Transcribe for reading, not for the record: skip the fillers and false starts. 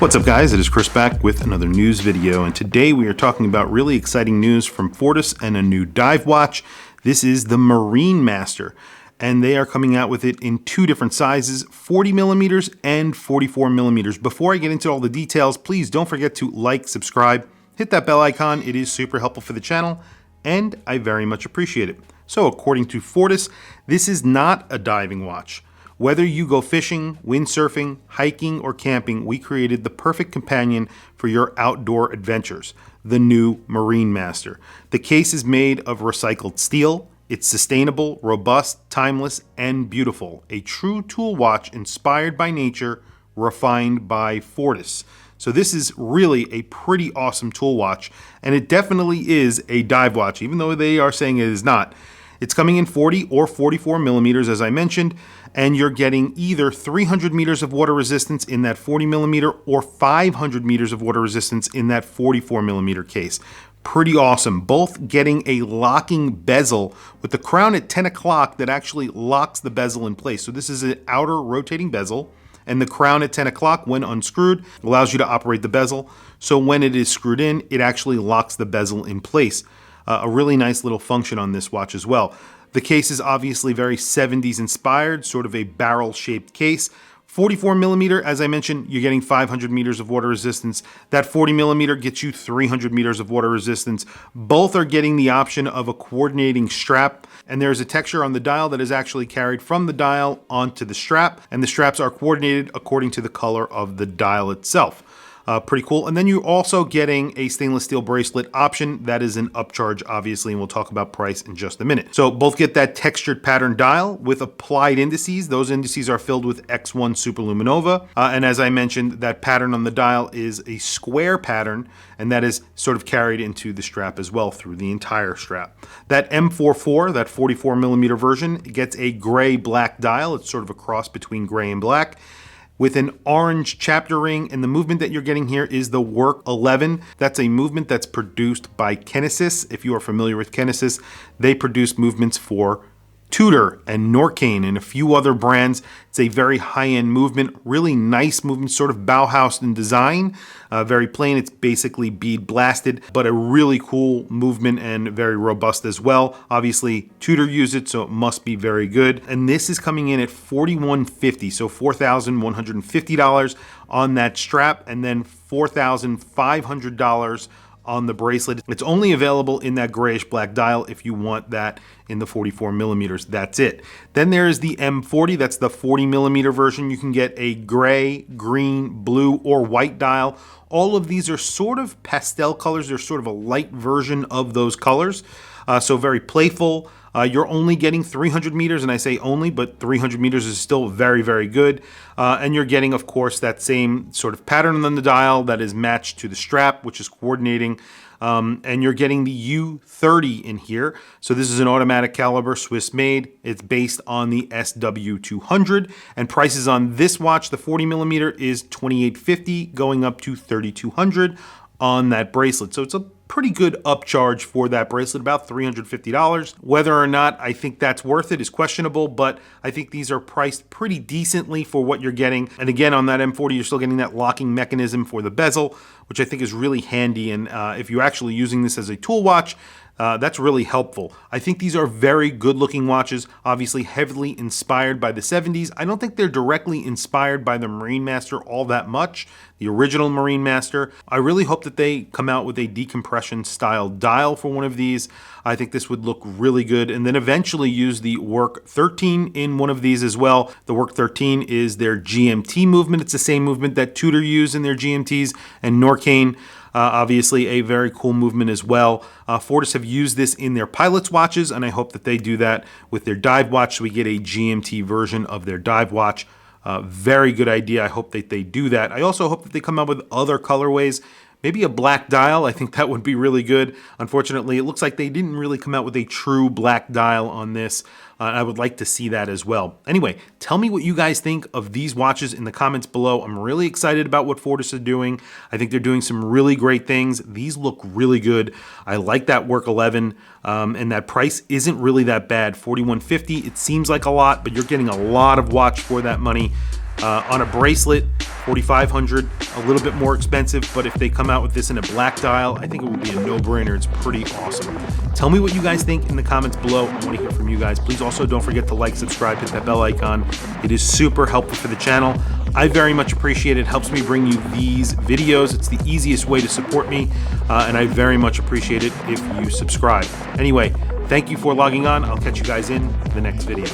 What's up guys, it is Chris back with another news video, and today we are talking about really exciting news from Fortis and a new dive watch. This is the Marinemaster, and they are coming out with it in two different sizes, 40mm and 44mm. Before I get into all the details, please don't forget to like, subscribe, hit that bell icon. It is super helpful for the channel, and I very much appreciate it. So according to Fortis, this is not a diving watch. Whether you go fishing, windsurfing, hiking, or camping, we created the perfect companion for your outdoor adventures, the new Marinemaster. The case is made of recycled steel. It's sustainable, robust, timeless, and beautiful. A true tool watch inspired by nature, refined by Fortis. So this is really a pretty awesome tool watch, and it definitely is a dive watch, even though they are saying it is not. It's coming in 40 or 44 millimeters, as I mentioned, and you're getting either 300 meters of water resistance in that 40 millimeter or 500 meters of water resistance in that 44 millimeter case. Pretty awesome. Both getting a locking bezel with the crown at 10 o'clock that actually locks the bezel in place. So this is an outer rotating bezel, and the crown at 10 o'clock, when unscrewed, allows you to operate the bezel. So when it is screwed in, it actually locks the bezel in place. A really nice little function on this watch as well. The case is obviously very 70s inspired, sort of a barrel shaped case. 44 millimeter, as I mentioned, you're getting 500 meters of water resistance. That 40 millimeter gets you 300 meters of water resistance. Both are getting the option of a coordinating strap, and there's a texture on the dial that is actually carried from the dial onto the strap, and the straps are coordinated according to the color of the dial itself. Pretty cool. And then you're also getting a stainless steel bracelet option. That is an upcharge, obviously, and we'll talk about price in just a minute. So both get that textured pattern dial with applied indices. Those indices are filled with X1 Superluminova. And as I mentioned, that pattern on the dial is a square pattern, and that is sort of carried into the strap as well through the entire strap. That M-44, that 44 millimeter version, gets a gray-black dial. It's sort of a cross between gray and black, with an orange chapter ring, and the movement that you're getting here is the Work 11. That's a movement that's produced by Kinesis. If you are familiar with Kinesis, they produce movements for Tudor and Norcane and a few other brands. It's a very high-end movement, really nice movement, sort of Bauhaus in design. Very plain, it's basically bead blasted, but a really cool movement and very robust as well. Obviously, Tudor used it, so it must be very good. And this is coming in at $4,150, so $4,150 on that strap, and then $4,500 on the bracelet. It's only available in that grayish black dial if you want that in the 44 millimeters. That's it. Then there is the M-40. That's the 40 millimeter version. You can get a gray, green, blue, or white dial. All of these are sort of pastel colors. They're sort of a light version of those colors. So very playful. You're only getting 300 meters, and I say only, but 300 meters is still very, very good. And you're getting, of course, that same sort of pattern on the dial that is matched to the strap, which is coordinating. And you're getting the U30 in here. So this is an automatic caliber, Swiss made. It's based on the SW200, and prices on this watch, the 40 millimeter, is $2,850, going up to $3,200 on that bracelet. So it's a pretty good upcharge for that bracelet, about $350. Whether or not I think that's worth it is questionable, but I think these are priced pretty decently for what you're getting. And again, on that M-40, you're still getting that locking mechanism for the bezel, which I think is really handy. And if you're actually using this as a tool watch, that's really helpful. I think these are very good looking watches, obviously heavily inspired by the 70s. I don't think they're directly inspired by the Marinemaster all that much, the original Marinemaster. I really hope that they come out with a decompression style dial for one of these. I think this would look really good, and then eventually use the Work 13 in one of these as well. The Work 13 is their GMT movement. It's the same movement that Tudor used in their GMTs, and Norcane. Obviously a very cool movement as well. Fortis have used this in their pilot's watches, and I hope that they do that with their dive watch, so we get a GMT version of their dive watch. Very good idea. I hope that they do that. I also hope that they come out with other colorways. Maybe a black dial. I think that would be really good. Unfortunately, it looks like they didn't really come out with a true black dial on this. I would like to see that as well. Anyway, tell me what you guys think of these watches in the comments below. I'm really excited about what Fortis are doing. I think they're doing some really great things. These look really good. I like that Work 11, and that price isn't really that bad. $4,150, it seems like a lot, but you're getting a lot of watch for that money. On a bracelet, 4,500, a little bit more expensive, but if they come out with this in a black dial, I think it would be a no-brainer. It's pretty awesome. Tell me what you guys think in the comments below. I want to hear from you guys. Please also don't forget to like, subscribe, hit that bell icon. It is super helpful for the channel. I very much appreciate it. It helps me bring you these videos. It's the easiest way to support me, and I very much appreciate it if you subscribe. Anyway, thank you for logging on. I'll catch you guys in the next video.